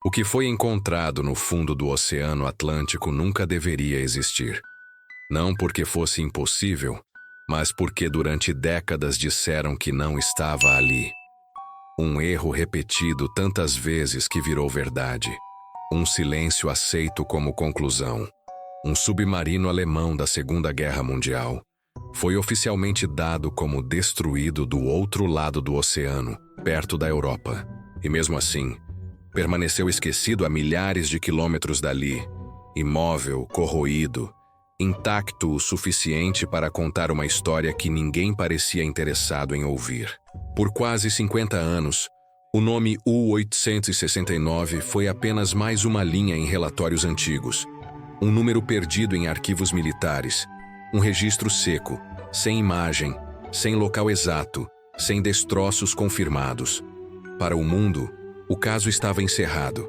O que foi encontrado no fundo do Oceano Atlântico nunca deveria existir. Não porque fosse impossível, mas porque durante décadas disseram que não estava ali. Um erro repetido tantas vezes que virou verdade. Um silêncio aceito como conclusão. Um submarino alemão da Segunda Guerra Mundial foi oficialmente dado como destruído do outro lado do oceano, perto da Europa. E mesmo assim, permaneceu esquecido a milhares de quilômetros dali, imóvel, corroído, intacto o suficiente para contar uma história que ninguém parecia interessado em ouvir. Por quase 50 anos, o nome U-869 foi apenas mais uma linha em relatórios antigos, um número perdido em arquivos militares, um registro seco, sem imagem, sem local exato, sem destroços confirmados. Para o mundo, o caso estava encerrado.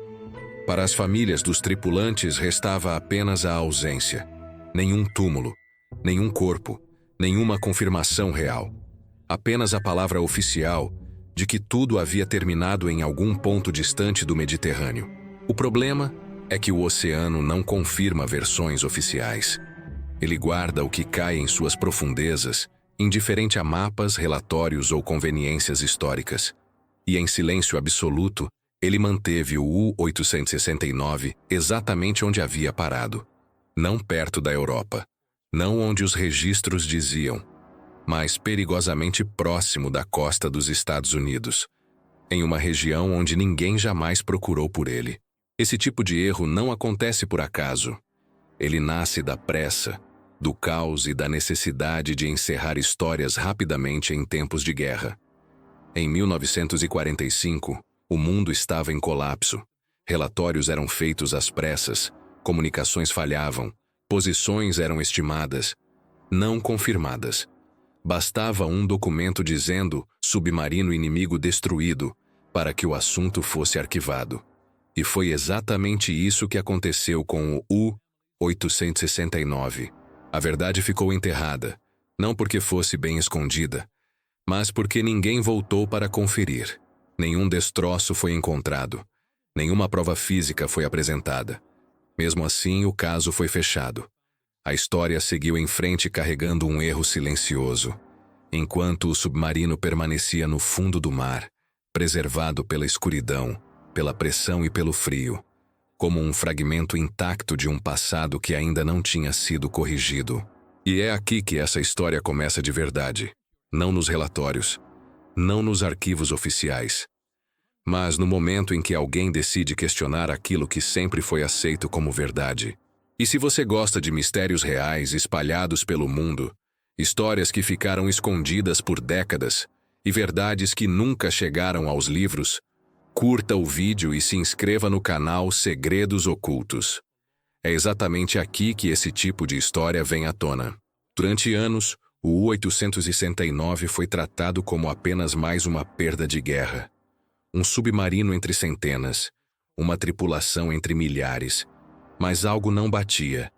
Para as famílias dos tripulantes restava apenas a ausência. Nenhum túmulo, nenhum corpo, nenhuma confirmação real. Apenas a palavra oficial de que tudo havia terminado em algum ponto distante do Mediterrâneo. O problema é que o oceano não confirma versões oficiais. Ele guarda o que cai em suas profundezas, indiferente a mapas, relatórios ou conveniências históricas. E em silêncio absoluto, ele manteve o U-869 exatamente onde havia parado. Não perto da Europa, não onde os registros diziam, mas perigosamente próximo da costa dos Estados Unidos, em uma região onde ninguém jamais procurou por ele. Esse tipo de erro não acontece por acaso. Ele nasce da pressa, do caos e da necessidade de encerrar histórias rapidamente em tempos de guerra. Em 1945, o mundo estava em colapso. Relatórios eram feitos às pressas, comunicações falhavam, posições eram estimadas, não confirmadas. Bastava um documento dizendo submarino inimigo destruído para que o assunto fosse arquivado. E foi exatamente isso que aconteceu com o U-869. A verdade ficou enterrada, não porque fosse bem escondida, mas porque ninguém voltou para conferir. Nenhum destroço foi encontrado, nenhuma prova física foi apresentada. Mesmo assim, o caso foi fechado. A história seguiu em frente carregando um erro silencioso, enquanto o submarino permanecia no fundo do mar, preservado pela escuridão, pela pressão e pelo frio, como um fragmento intacto de um passado que ainda não tinha sido corrigido. E é aqui que essa história começa de verdade. Não nos relatórios, não nos arquivos oficiais, mas no momento em que alguém decide questionar aquilo que sempre foi aceito como verdade. E se você gosta de mistérios reais espalhados pelo mundo, histórias que ficaram escondidas por décadas e verdades que nunca chegaram aos livros, curta o vídeo e se inscreva no canal Segredos Ocultos. É exatamente aqui que esse tipo de história vem à tona. Durante anos, o U-869 foi tratado como apenas mais uma perda de guerra. Um submarino entre centenas, uma tripulação entre milhares. Mas algo não batia.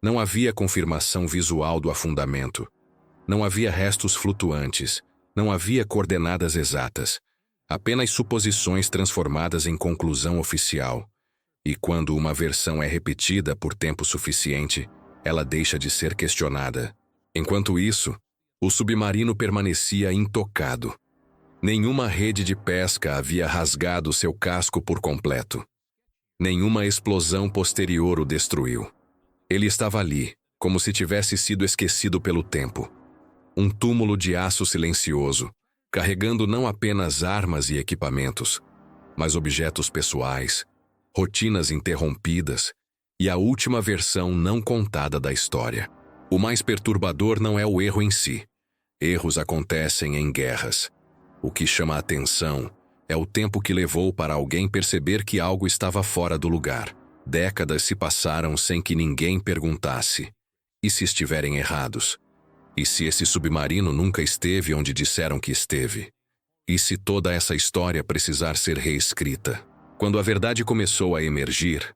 Não havia confirmação visual do afundamento. Não havia restos flutuantes. Não havia coordenadas exatas. Apenas suposições transformadas em conclusão oficial. E quando uma versão é repetida por tempo suficiente, ela deixa de ser questionada. Enquanto isso, o submarino permanecia intocado. Nenhuma rede de pesca havia rasgado seu casco por completo. Nenhuma explosão posterior o destruiu. Ele estava ali, como se tivesse sido esquecido pelo tempo. Um túmulo de aço silencioso, carregando não apenas armas e equipamentos, mas objetos pessoais, rotinas interrompidas e a última versão não contada da história. O mais perturbador não é o erro em si. Erros acontecem em guerras. O que chama a atenção é o tempo que levou para alguém perceber que algo estava fora do lugar. Décadas se passaram sem que ninguém perguntasse. E se estiverem errados? E se esse submarino nunca esteve onde disseram que esteve? E se toda essa história precisar ser reescrita? Quando a verdade começou a emergir,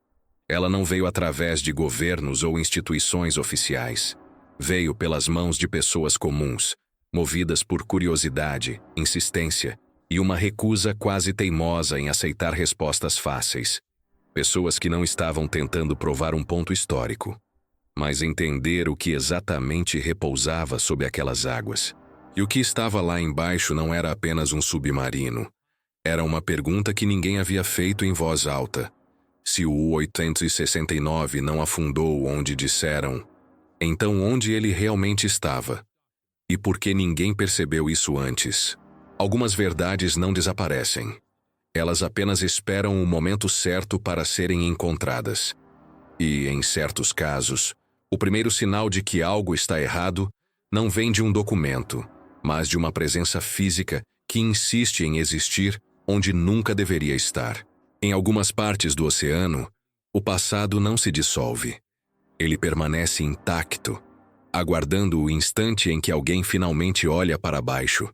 ela não veio através de governos ou instituições oficiais. Veio pelas mãos de pessoas comuns, movidas por curiosidade, insistência e uma recusa quase teimosa em aceitar respostas fáceis. Pessoas que não estavam tentando provar um ponto histórico, mas entender o que exatamente repousava sob aquelas águas. E o que estava lá embaixo não era apenas um submarino. Era uma pergunta que ninguém havia feito em voz alta. Se o U-869 não afundou onde disseram, então onde ele realmente estava? E por que ninguém percebeu isso antes? Algumas verdades não desaparecem. Elas apenas esperam o momento certo para serem encontradas. E, em certos casos, o primeiro sinal de que algo está errado não vem de um documento, mas de uma presença física que insiste em existir onde nunca deveria estar. Em algumas partes do oceano, o passado não se dissolve. Ele permanece intacto, aguardando o instante em que alguém finalmente olha para baixo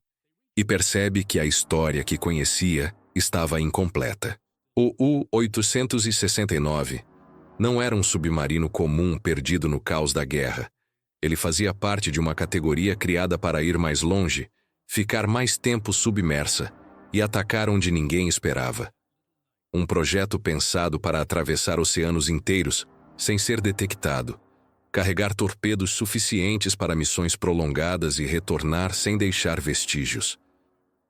e percebe que a história que conhecia estava incompleta. O U-869 não era um submarino comum perdido no caos da guerra. Ele fazia parte de uma categoria criada para ir mais longe, ficar mais tempo submersa e atacar onde ninguém esperava. Um projeto pensado para atravessar oceanos inteiros sem ser detectado, carregar torpedos suficientes para missões prolongadas e retornar sem deixar vestígios.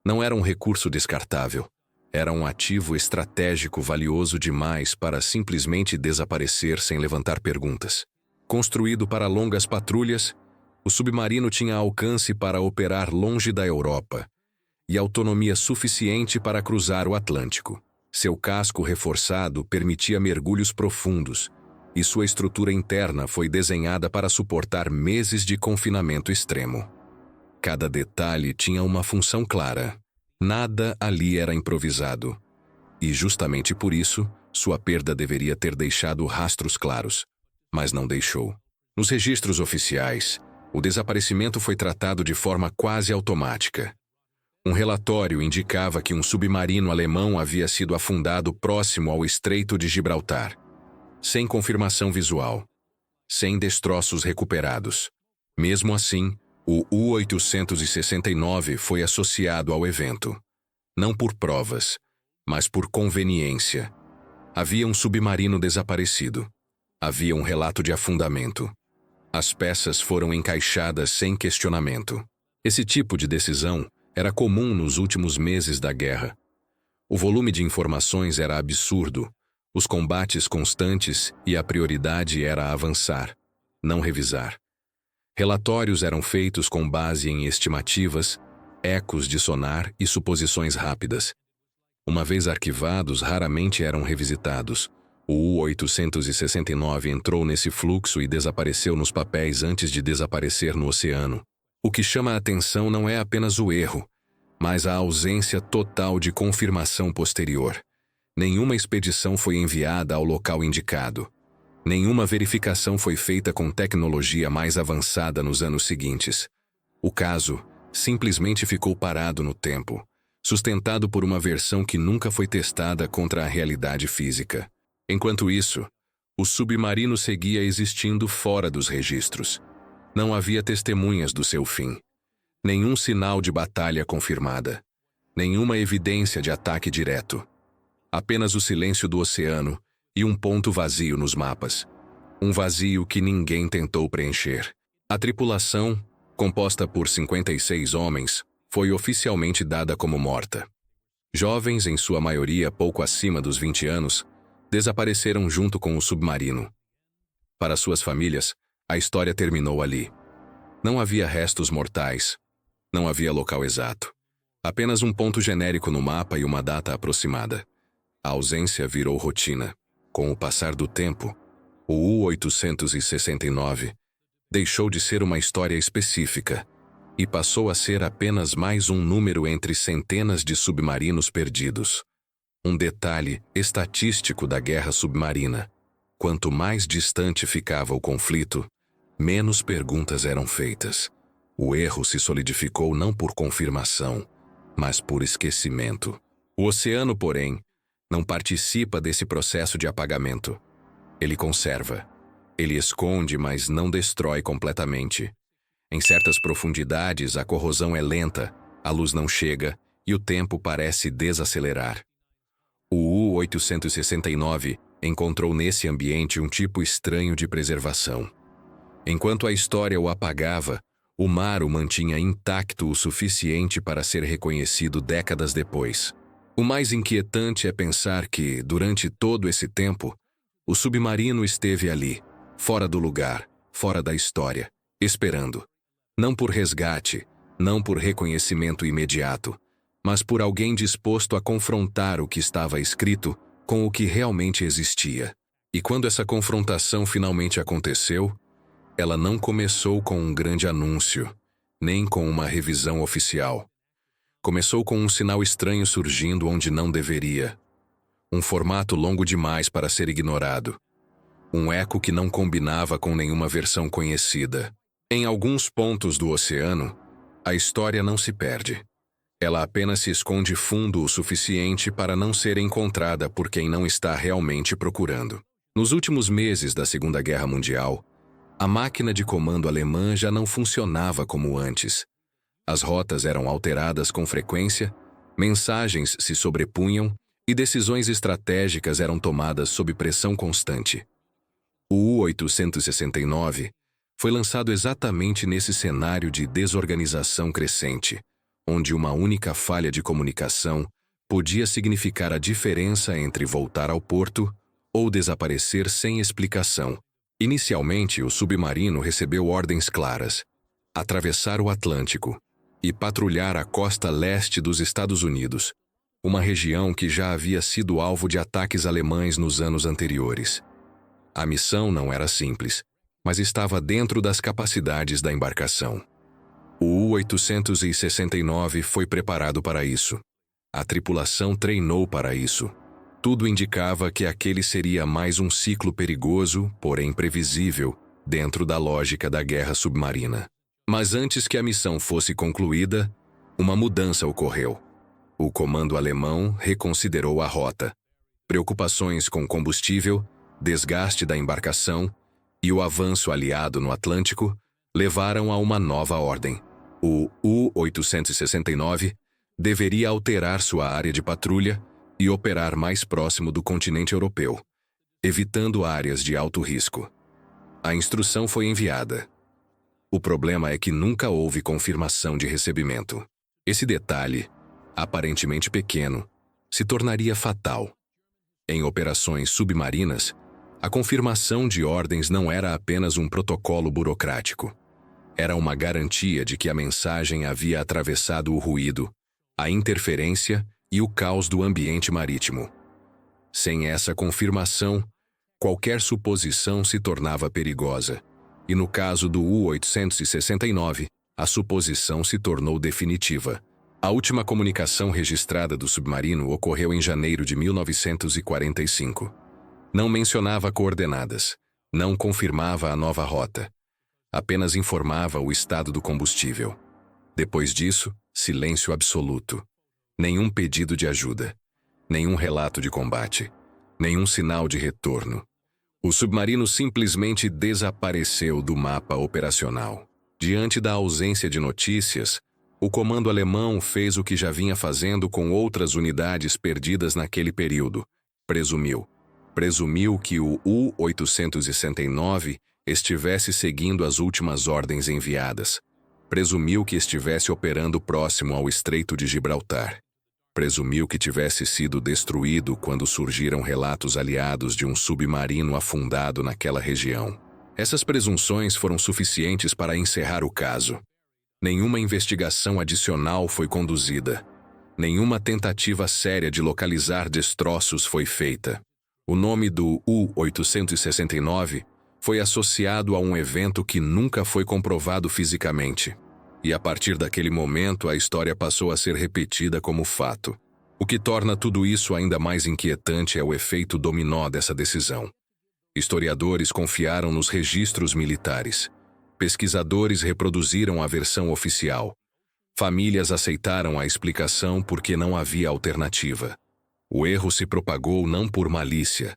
Não era um recurso descartável. Era um ativo estratégico valioso demais para simplesmente desaparecer sem levantar perguntas. Construído para longas patrulhas, o submarino tinha alcance para operar longe da Europa e autonomia suficiente para cruzar o Atlântico. Seu casco reforçado permitia mergulhos profundos e sua estrutura interna foi desenhada para suportar meses de confinamento extremo. Cada detalhe tinha uma função clara. Nada ali era improvisado. E justamente por isso, sua perda deveria ter deixado rastros claros. Mas não deixou. Nos registros oficiais, o desaparecimento foi tratado de forma quase automática. Um relatório indicava que um submarino alemão havia sido afundado próximo ao Estreito de Gibraltar, sem confirmação visual, sem destroços recuperados. Mesmo assim, o U-869 foi associado ao evento. Não por provas, mas por conveniência. Havia um submarino desaparecido. Havia um relato de afundamento. As peças foram encaixadas sem questionamento. Esse tipo de decisão era comum nos últimos meses da guerra. O volume de informações era absurdo, os combates constantes e a prioridade era avançar, não revisar. Relatórios eram feitos com base em estimativas, ecos de sonar e suposições rápidas. Uma vez arquivados, raramente eram revisitados. O U-869 entrou nesse fluxo e desapareceu nos papéis antes de desaparecer no oceano. O que chama a atenção não é apenas o erro, mas a ausência total de confirmação posterior. Nenhuma expedição foi enviada ao local indicado. Nenhuma verificação foi feita com tecnologia mais avançada nos anos seguintes. O caso simplesmente ficou parado no tempo, sustentado por uma versão que nunca foi testada contra a realidade física. Enquanto isso, o submarino seguia existindo fora dos registros. Não havia testemunhas do seu fim. Nenhum sinal de batalha confirmada. Nenhuma evidência de ataque direto. Apenas o silêncio do oceano e um ponto vazio nos mapas. Um vazio que ninguém tentou preencher. A tripulação, composta por 56 homens, foi oficialmente dada como morta. Jovens, em sua maioria pouco acima dos 20 anos, desapareceram junto com o submarino. Para suas famílias, a história terminou ali. Não havia restos mortais. Não havia local exato. Apenas um ponto genérico no mapa e uma data aproximada. A ausência virou rotina. Com o passar do tempo, o U-869 deixou de ser uma história específica e passou a ser apenas mais um número entre centenas de submarinos perdidos. Um detalhe estatístico da guerra submarina. Quanto mais distante ficava o conflito, menos perguntas eram feitas. O erro se solidificou não por confirmação, mas por esquecimento. O oceano, porém, não participa desse processo de apagamento. Ele conserva. Ele esconde, mas não destrói completamente. Em certas profundidades, a corrosão é lenta, a luz não chega e o tempo parece desacelerar. O U-869 encontrou nesse ambiente um tipo estranho de preservação. Enquanto a história o apagava, o mar o mantinha intacto o suficiente para ser reconhecido décadas depois. O mais inquietante é pensar que, durante todo esse tempo, o submarino esteve ali, fora do lugar, fora da história, esperando. Não por resgate, não por reconhecimento imediato, mas por alguém disposto a confrontar o que estava escrito com o que realmente existia. E quando essa confrontação finalmente aconteceu, ela não começou com um grande anúncio, nem com uma revisão oficial. Começou com um sinal estranho surgindo onde não deveria. Um formato longo demais para ser ignorado. Um eco que não combinava com nenhuma versão conhecida. Em alguns pontos do oceano, a história não se perde. Ela apenas se esconde fundo o suficiente para não ser encontrada por quem não está realmente procurando. Nos últimos meses da Segunda Guerra Mundial, a máquina de comando alemã já não funcionava como antes. As rotas eram alteradas com frequência, mensagens se sobrepunham e decisões estratégicas eram tomadas sob pressão constante. O U-869 foi lançado exatamente nesse cenário de desorganização crescente, onde uma única falha de comunicação podia significar a diferença entre voltar ao porto ou desaparecer sem explicação. Inicialmente, o submarino recebeu ordens claras: atravessar o Atlântico e patrulhar a costa leste dos Estados Unidos, uma região que já havia sido alvo de ataques alemães nos anos anteriores. A missão não era simples, mas estava dentro das capacidades da embarcação. O U-869 foi preparado para isso. A tripulação treinou para isso. Tudo indicava que aquele seria mais um ciclo perigoso, porém previsível, dentro da lógica da guerra submarina. Mas antes que a missão fosse concluída, uma mudança ocorreu. O comando alemão reconsiderou a rota. Preocupações com combustível, desgaste da embarcação e o avanço aliado no Atlântico levaram a uma nova ordem. O U-869 deveria alterar sua área de patrulha e operar mais próximo do continente europeu, evitando áreas de alto risco. A instrução foi enviada. O problema é que nunca houve confirmação de recebimento. Esse detalhe, aparentemente pequeno, se tornaria fatal. Em operações submarinas, a confirmação de ordens não era apenas um protocolo burocrático. Era uma garantia de que a mensagem havia atravessado o ruído, a interferência e o caos do ambiente marítimo. Sem essa confirmação, qualquer suposição se tornava perigosa, e no caso do U-869, a suposição se tornou definitiva. A última comunicação registrada do submarino ocorreu em janeiro de 1945. Não mencionava coordenadas, não confirmava a nova rota, apenas informava o estado do combustível. Depois disso, silêncio absoluto. Nenhum pedido de ajuda, nenhum relato de combate, nenhum sinal de retorno. O submarino simplesmente desapareceu do mapa operacional. Diante da ausência de notícias, o comando alemão fez o que já vinha fazendo com outras unidades perdidas naquele período. Presumiu que o U-869 estivesse seguindo as últimas ordens enviadas. Presumiu que estivesse operando próximo ao Estreito de Gibraltar. Presumiu que tivesse sido destruído quando surgiram relatos aliados de um submarino afundado naquela região. Essas presunções foram suficientes para encerrar o caso. Nenhuma investigação adicional foi conduzida. Nenhuma tentativa séria de localizar destroços foi feita. O nome do U-869 foi associado a um evento que nunca foi comprovado fisicamente. E a partir daquele momento a história passou a ser repetida como fato. O que torna tudo isso ainda mais inquietante é o efeito dominó dessa decisão. Historiadores confiaram nos registros militares. Pesquisadores reproduziram a versão oficial. Famílias aceitaram a explicação porque não havia alternativa. O erro se propagou não por malícia,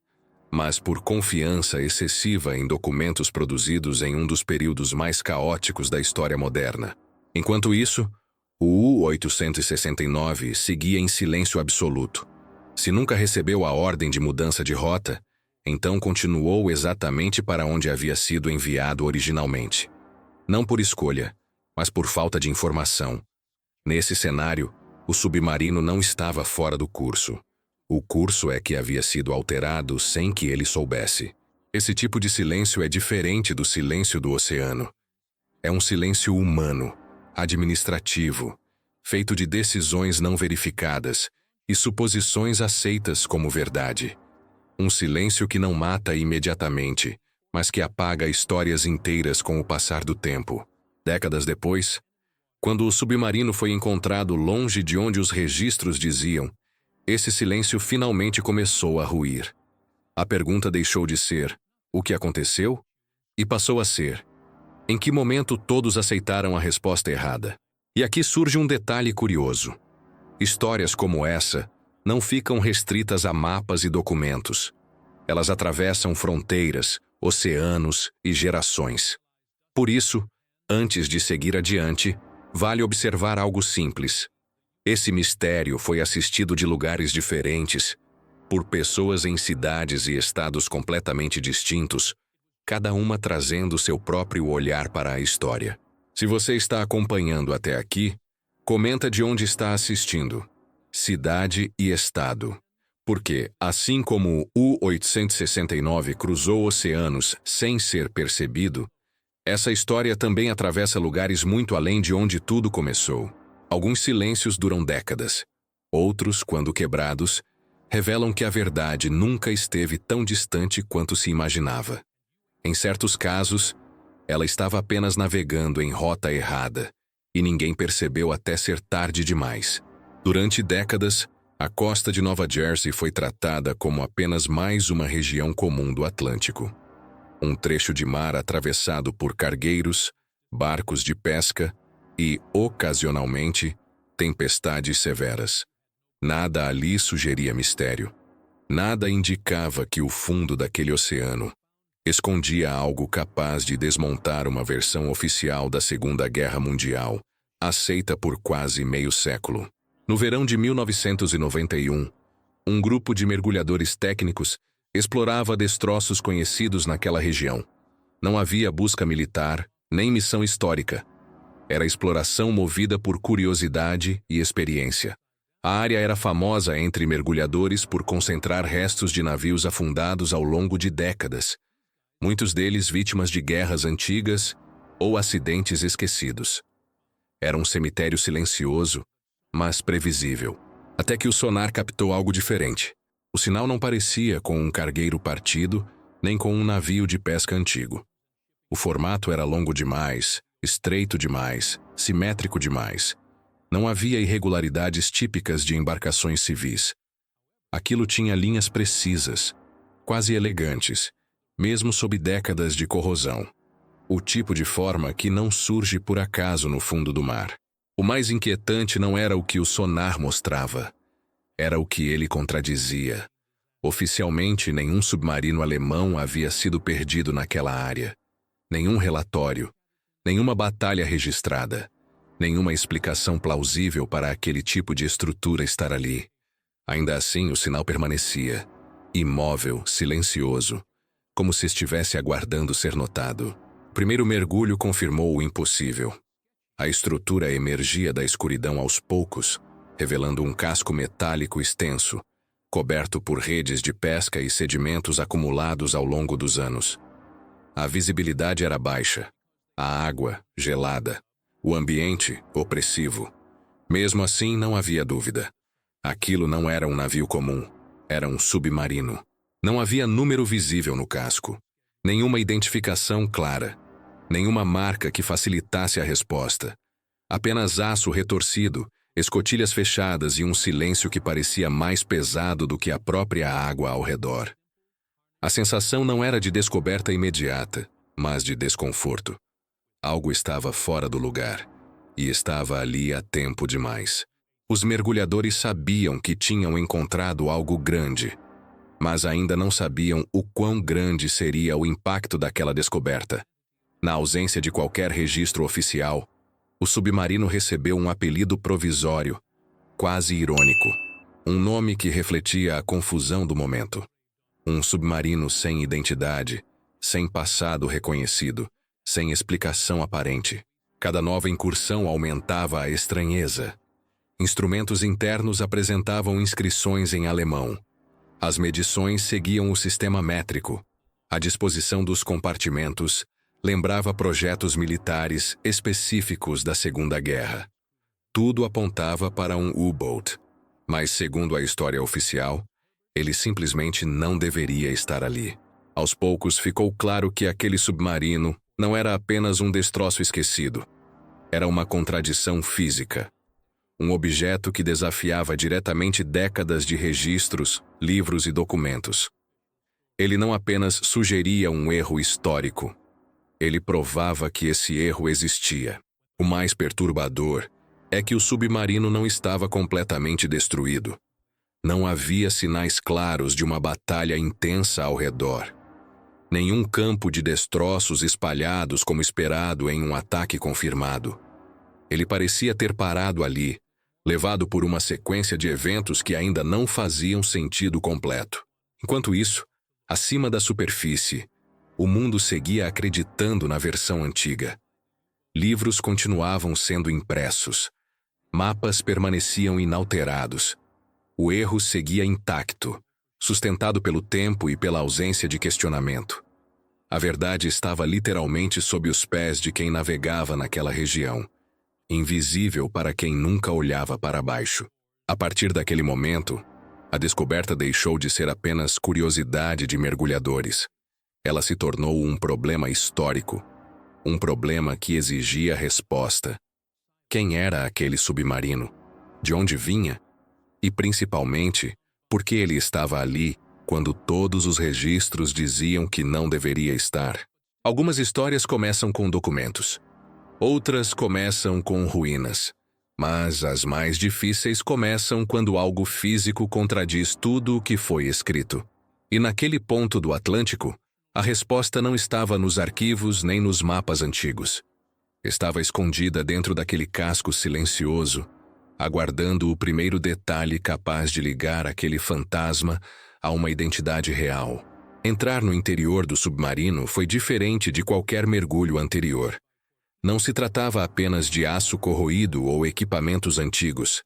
mas por confiança excessiva em documentos produzidos em um dos períodos mais caóticos da história moderna. Enquanto isso, o U-869 seguia em silêncio absoluto. Se nunca recebeu a ordem de mudança de rota, Então continuou exatamente para onde havia sido enviado originalmente. Não por escolha, mas por falta de informação. Nesse cenário, o submarino não estava fora do curso. O curso é que havia sido alterado sem que ele soubesse. Esse tipo de silêncio é diferente do silêncio do oceano. É um silêncio humano, administrativo, feito de decisões não verificadas e suposições aceitas como verdade. Um silêncio que não mata imediatamente, mas que apaga histórias inteiras com o passar do tempo. Décadas depois, quando o submarino foi encontrado longe de onde os registros diziam, esse silêncio finalmente começou a ruir. A pergunta deixou de ser, o que aconteceu? E passou a ser, em que momento todos aceitaram a resposta errada? E aqui surge um detalhe curioso. Histórias como essa não ficam restritas a mapas e documentos. Elas atravessam fronteiras, oceanos e gerações. Por isso, antes de seguir adiante, vale observar algo simples. Esse mistério foi assistido de lugares diferentes, por pessoas em cidades e estados completamente distintos, cada uma trazendo seu próprio olhar para a história. Se você está acompanhando até aqui, comenta de onde está assistindo. Cidade e estado. Porque, assim como o U-869 cruzou oceanos sem ser percebido, essa história também atravessa lugares muito além de onde tudo começou. Alguns silêncios duram décadas. Outros, quando quebrados, revelam que a verdade nunca esteve tão distante quanto se imaginava. Em certos casos, ela estava apenas navegando em rota errada, e ninguém percebeu até ser tarde demais. Durante décadas, a costa de Nova Jersey foi tratada como apenas mais uma região comum do Atlântico. Um trecho de mar atravessado por cargueiros, barcos de pesca e, ocasionalmente, tempestades severas. Nada ali sugeria mistério. Nada indicava que o fundo daquele oceano escondia algo capaz de desmontar uma versão oficial da Segunda Guerra Mundial, aceita por quase meio século. No verão de 1991, um grupo de mergulhadores técnicos explorava destroços conhecidos naquela região. Não havia busca militar, nem missão histórica. Era exploração movida por curiosidade e experiência. A área era famosa entre mergulhadores por concentrar restos de navios afundados ao longo de décadas, muitos deles vítimas de guerras antigas ou acidentes esquecidos. Era um cemitério silencioso, mas previsível, até que o sonar captou algo diferente. O sinal não parecia com um cargueiro partido, nem com um navio de pesca antigo. O formato era longo demais, estreito demais, simétrico demais. Não havia irregularidades típicas de embarcações civis. Aquilo tinha linhas precisas, quase elegantes, mesmo sob décadas de corrosão. O tipo de forma que não surge por acaso no fundo do mar. O mais inquietante não era o que o sonar mostrava, era o que ele contradizia. Oficialmente, nenhum submarino alemão havia sido perdido naquela área. Nenhum relatório, nenhuma batalha registrada, nenhuma explicação plausível para aquele tipo de estrutura estar ali. Ainda assim, o sinal permanecia, imóvel, silencioso, como se estivesse aguardando ser notado. O primeiro mergulho confirmou o impossível. A estrutura emergia da escuridão aos poucos, revelando um casco metálico extenso, coberto por redes de pesca e sedimentos acumulados ao longo dos anos. A visibilidade era baixa, a água gelada, o ambiente opressivo. Mesmo assim, não havia dúvida. Aquilo não era um navio comum, era um submarino. Não havia número visível no casco, nenhuma identificação clara, nenhuma marca que facilitasse a resposta. Apenas aço retorcido, escotilhas fechadas e um silêncio que parecia mais pesado do que a própria água ao redor. A sensação não era de descoberta imediata, mas de desconforto. Algo estava fora do lugar, e estava ali há tempo demais. Os mergulhadores sabiam que tinham encontrado algo grande, mas ainda não sabiam o quão grande seria o impacto daquela descoberta. Na ausência de qualquer registro oficial, o submarino recebeu um apelido provisório, quase irônico, um nome que refletia a confusão do momento. Um submarino sem identidade, sem passado reconhecido, sem explicação aparente. Cada nova incursão aumentava a estranheza. Instrumentos internos apresentavam inscrições em alemão. As medições seguiam o sistema métrico. A disposição dos compartimentos lembrava projetos militares específicos da Segunda Guerra. Tudo apontava para um U-boat, mas, segundo a história oficial, ele simplesmente não deveria estar ali. Aos poucos ficou claro que aquele submarino não era apenas um destroço esquecido. Era uma contradição física. Um objeto que desafiava diretamente décadas de registros, livros e documentos. Ele não apenas sugeria um erro histórico. Ele provava que esse erro existia. O mais perturbador é que o submarino não estava completamente destruído. Não havia sinais claros de uma batalha intensa ao redor. Nenhum campo de destroços espalhados como esperado em um ataque confirmado. Ele parecia ter parado ali, levado por uma sequência de eventos que ainda não faziam sentido completo. Enquanto isso, acima da superfície, o mundo seguia acreditando na versão antiga. Livros continuavam sendo impressos. Mapas permaneciam inalterados. O erro seguia intacto, sustentado pelo tempo e pela ausência de questionamento. A verdade estava literalmente sob os pés de quem navegava naquela região, invisível para quem nunca olhava para baixo. A partir daquele momento, a descoberta deixou de ser apenas curiosidade de mergulhadores. Ela se tornou um problema histórico, um problema que exigia resposta. Quem era aquele submarino? De onde vinha? E, principalmente, por que ele estava ali quando todos os registros diziam que não deveria estar? Algumas histórias começam com documentos. Outras começam com ruínas. Mas as mais difíceis começam quando algo físico contradiz tudo o que foi escrito. E naquele ponto do Atlântico, a resposta não estava nos arquivos nem nos mapas antigos. Estava escondida dentro daquele casco silencioso, aguardando o primeiro detalhe capaz de ligar aquele fantasma a uma identidade real. Entrar no interior do submarino foi diferente de qualquer mergulho anterior. Não se tratava apenas de aço corroído ou equipamentos antigos.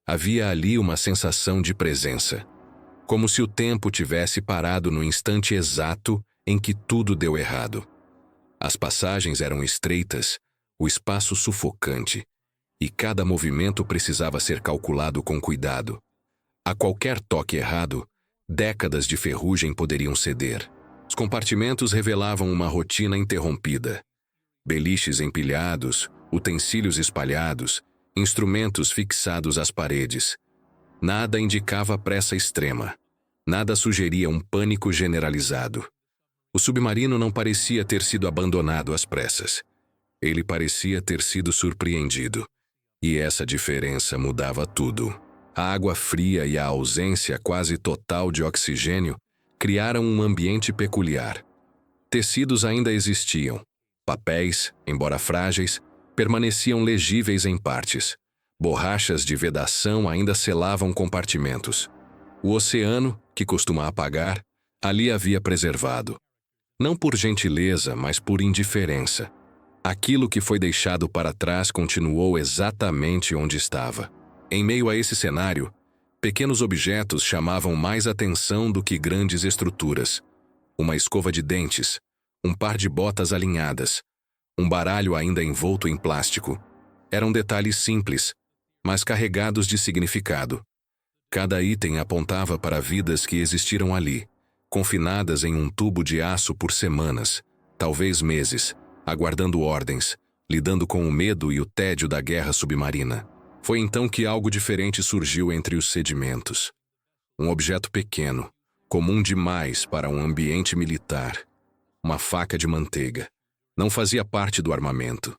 Havia ali uma sensação de presença. Como se o tempo tivesse parado no instante exato em que tudo deu errado. As passagens eram estreitas, o espaço sufocante, e cada movimento precisava ser calculado com cuidado. A qualquer toque errado, décadas de ferrugem poderiam ceder. Os compartimentos revelavam uma rotina interrompida. Beliches empilhados, utensílios espalhados, instrumentos fixados às paredes. Nada indicava pressa extrema. Nada sugeria um pânico generalizado. O submarino não parecia ter sido abandonado às pressas. Ele parecia ter sido surpreendido. E essa diferença mudava tudo. A água fria e a ausência quase total de oxigênio criaram um ambiente peculiar. Tecidos ainda existiam. Papéis, embora frágeis, permaneciam legíveis em partes. Borrachas de vedação ainda selavam compartimentos. O oceano, que costuma apagar, ali havia preservado. Não por gentileza, mas por indiferença. Aquilo que foi deixado para trás continuou exatamente onde estava. Em meio a esse cenário, pequenos objetos chamavam mais atenção do que grandes estruturas. Uma escova de dentes, um par de botas alinhadas, um baralho ainda envolto em plástico. Eram detalhes simples, mas carregados de significado. Cada item apontava para vidas que existiram ali, confinadas em um tubo de aço por semanas, talvez meses, aguardando ordens, lidando com o medo e o tédio da guerra submarina. Foi então que algo diferente surgiu entre os sedimentos. Um objeto pequeno, comum demais para um ambiente militar. Uma faca de manteiga. Não fazia parte do armamento.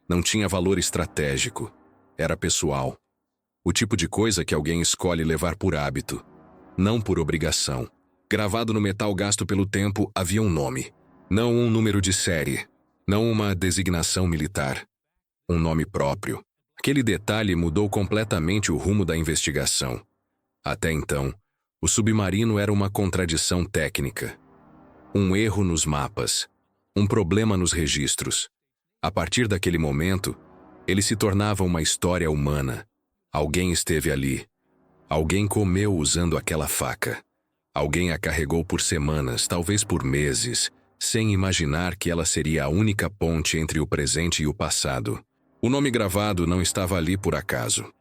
Não tinha valor estratégico. Era pessoal. O tipo de coisa que alguém escolhe levar por hábito, não por obrigação. Gravado no metal gasto pelo tempo havia um nome. Não um número de série. Não uma designação militar. Um nome próprio. Aquele detalhe mudou completamente o rumo da investigação. Até então, O submarino era uma contradição técnica. Um erro nos mapas. Um problema nos registros. A partir daquele momento, ele se tornava uma história humana. Alguém esteve ali. Alguém comeu usando aquela faca. Alguém a carregou por semanas, talvez por meses, sem imaginar que ela seria a única ponte entre o presente e o passado. O nome gravado não estava ali por acaso.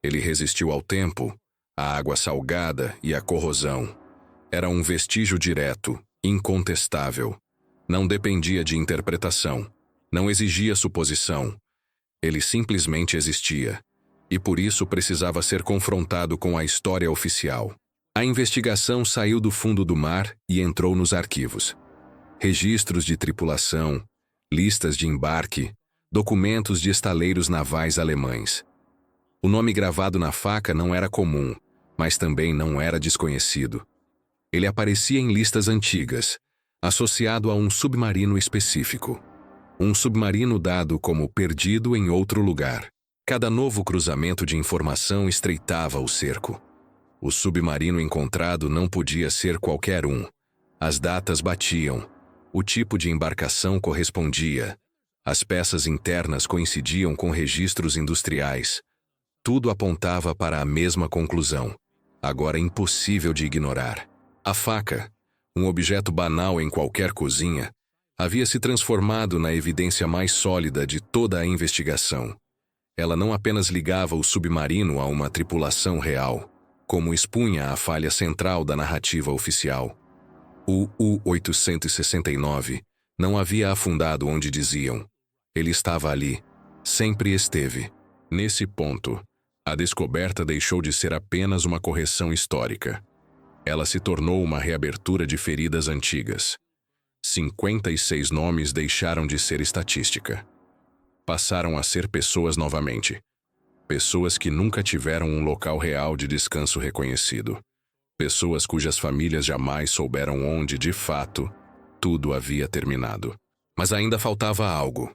Ele resistiu ao tempo, à água salgada e à corrosão. Era um vestígio direto, incontestável. Não dependia de interpretação. Não exigia suposição. Ele simplesmente existia. E por isso precisava ser confrontado com a história oficial. A investigação saiu do fundo do mar e entrou nos arquivos. Registros de tripulação, listas de embarque, documentos de estaleiros navais alemães. O nome gravado na faca não era comum, mas também não era desconhecido. Ele aparecia em listas antigas, associado a um submarino específico. Um submarino dado como perdido em outro lugar. Cada novo cruzamento de informação estreitava o cerco. O submarino encontrado não podia ser qualquer um. As datas batiam. O tipo de embarcação correspondia. As peças internas coincidiam com registros industriais. Tudo apontava para a mesma conclusão, agora impossível de ignorar. A faca, um objeto banal em qualquer cozinha, havia se transformado na evidência mais sólida de toda a investigação. Ela não apenas ligava o submarino a uma tripulação real, como expunha a falha central da narrativa oficial. O U-869 não havia afundado onde diziam. Ele estava ali, sempre esteve. Nesse ponto, a descoberta deixou de ser apenas uma correção histórica. Ela se tornou uma reabertura de feridas antigas. 56 nomes deixaram de ser estatística. Passaram a ser pessoas novamente. Pessoas que nunca tiveram um local real de descanso reconhecido. Pessoas cujas famílias jamais souberam onde, de fato, tudo havia terminado. Mas ainda faltava algo.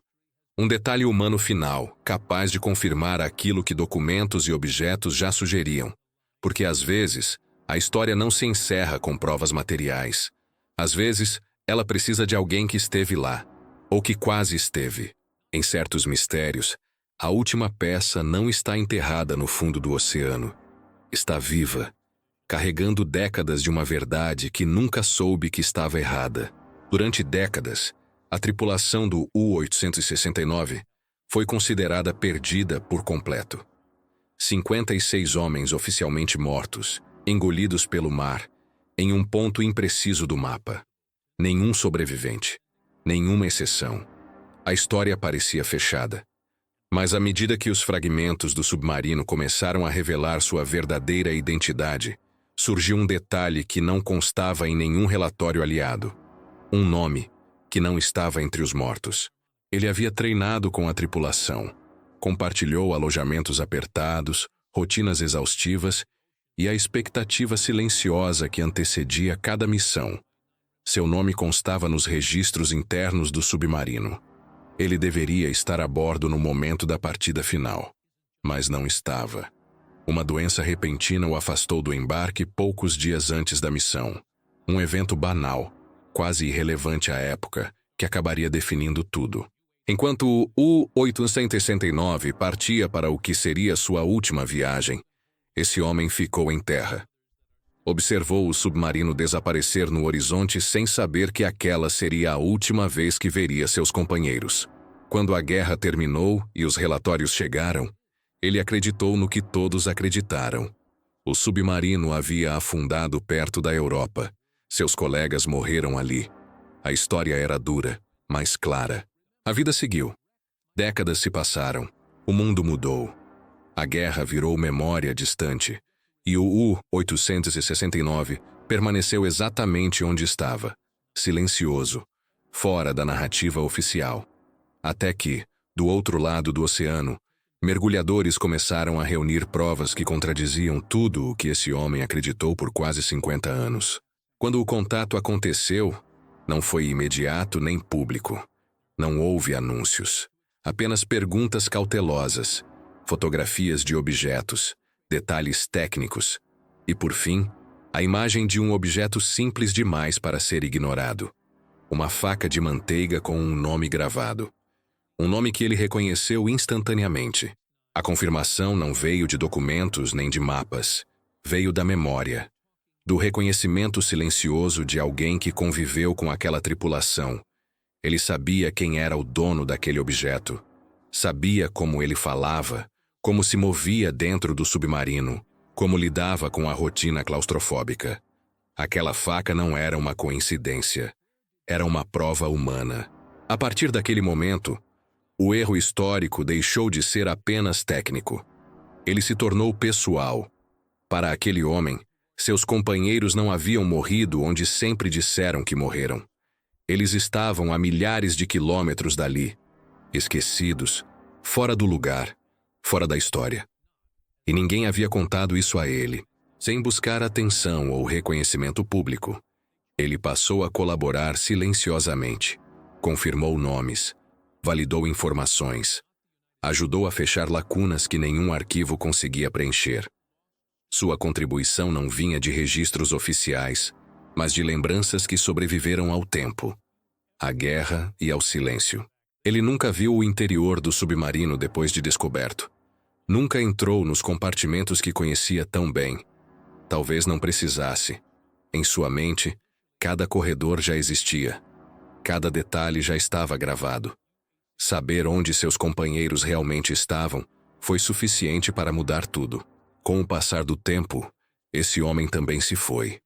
Um detalhe humano final, capaz de confirmar aquilo que documentos e objetos já sugeriam. Porque, às vezes, a história não se encerra com provas materiais. Às vezes, ela precisa de alguém que esteve lá, ou que quase esteve. Em certos mistérios, a última peça não está enterrada no fundo do oceano. Está viva, carregando décadas de uma verdade que nunca soube que estava errada. Durante décadas, a tripulação do U-869 foi considerada perdida por completo. 56 homens oficialmente mortos, engolidos pelo mar, em um ponto impreciso do mapa. Nenhum sobrevivente, nenhuma exceção. A história parecia fechada. Mas à medida que os fragmentos do submarino começaram a revelar sua verdadeira identidade, surgiu um detalhe que não constava em nenhum relatório aliado. Um nome que não estava entre os mortos. Ele havia treinado com a tripulação, compartilhou alojamentos apertados, rotinas exaustivas e a expectativa silenciosa que antecedia cada missão. Seu nome constava nos registros internos do submarino. Ele deveria estar a bordo no momento da partida final, mas não estava. Uma doença repentina o afastou do embarque poucos dias antes da missão. Um evento banal, quase irrelevante à época, que acabaria definindo tudo. Enquanto o U-869 partia para o que seria sua última viagem, esse homem ficou em terra. Observou o submarino desaparecer no horizonte sem saber que aquela seria a última vez que veria seus companheiros. Quando a guerra terminou e os relatórios chegaram, ele acreditou no que todos acreditaram. O submarino havia afundado perto da Europa. Seus colegas morreram ali. A história era dura, mas clara. A vida seguiu. Décadas se passaram. O mundo mudou. A guerra virou memória distante. E o U-869 permaneceu exatamente onde estava, silencioso, fora da narrativa oficial. Até que, do outro lado do oceano, mergulhadores começaram a reunir provas que contradiziam tudo o que esse homem acreditou por quase 50 anos. Quando o contato aconteceu, não foi imediato nem público. Não houve anúncios, apenas perguntas cautelosas, fotografias de objetos, detalhes técnicos e, por fim, A imagem de um objeto simples demais para ser ignorado. Uma faca de manteiga com um nome gravado. Um nome que ele reconheceu instantaneamente. A confirmação não veio de documentos nem de mapas. Veio da memória. Do reconhecimento silencioso de alguém que conviveu com aquela tripulação. Ele sabia quem era o dono daquele objeto. Sabia como ele falava, como se movia dentro do submarino, como lidava com a rotina claustrofóbica. Aquela faca não era uma coincidência. Era uma prova humana. A partir daquele momento, o erro histórico deixou de ser apenas técnico. Ele se tornou pessoal. Para aquele homem, seus companheiros não haviam morrido onde sempre disseram que morreram. Eles estavam a milhares de quilômetros dali, esquecidos, fora do lugar, fora da história. E ninguém havia contado isso a ele, sem buscar atenção ou reconhecimento público. Ele passou a colaborar silenciosamente, confirmou nomes, validou informações, ajudou a fechar lacunas que nenhum arquivo conseguia preencher. Sua contribuição não vinha de registros oficiais, mas de lembranças que sobreviveram ao tempo, à guerra e ao silêncio. Ele nunca viu o interior do submarino depois de descoberto. Nunca entrou nos compartimentos que conhecia tão bem. Talvez não precisasse. Em sua mente, cada corredor já existia. Cada detalhe já estava gravado. Saber onde seus companheiros realmente estavam foi suficiente para mudar tudo. Com o passar do tempo, esse homem também se foi.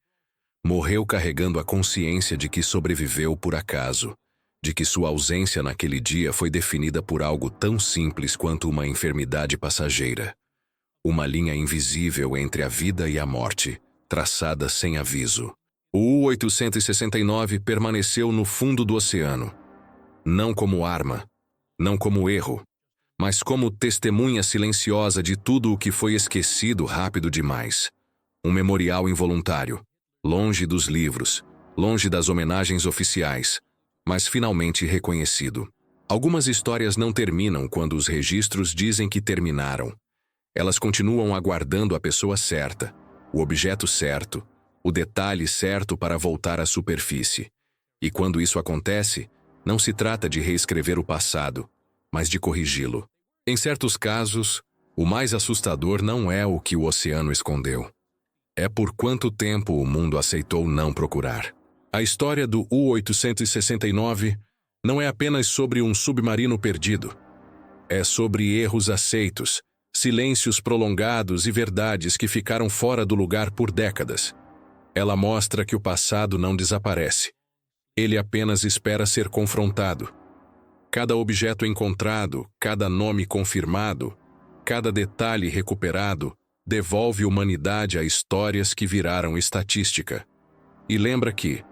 Morreu carregando a consciência de que sobreviveu por acaso, de que sua ausência naquele dia foi definida por algo tão simples quanto uma enfermidade passageira. Uma linha invisível entre a vida e a morte, traçada sem aviso. O U-869 permaneceu no fundo do oceano. Não como arma, não como erro, mas como testemunha silenciosa de tudo o que foi esquecido rápido demais. Um memorial involuntário, longe dos livros, longe das homenagens oficiais, mas finalmente reconhecido. Algumas histórias não terminam quando os registros dizem que terminaram. Elas continuam aguardando a pessoa certa, o objeto certo, o detalhe certo para voltar à superfície. E quando isso acontece, não se trata de reescrever o passado, mas de corrigi-lo. Em certos casos, o mais assustador não é o que o oceano escondeu. É por quanto tempo o mundo aceitou não procurar. A história do U-869 não é apenas sobre um submarino perdido. É sobre erros aceitos, silêncios prolongados e verdades que ficaram fora do lugar por décadas. Ela mostra que o passado não desaparece. Ele apenas espera ser confrontado. Cada objeto encontrado, cada nome confirmado, cada detalhe recuperado, devolve humanidade a histórias que viraram estatística. E lembra que,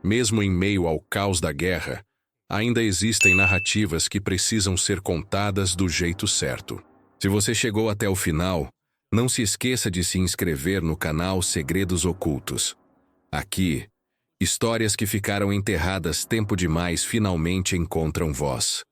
mesmo em meio ao caos da guerra, ainda existem narrativas que precisam ser contadas do jeito certo. Se você chegou até o final, não se esqueça de se inscrever no canal Segredos Ocultos. Aqui, histórias que ficaram enterradas tempo demais finalmente encontram voz.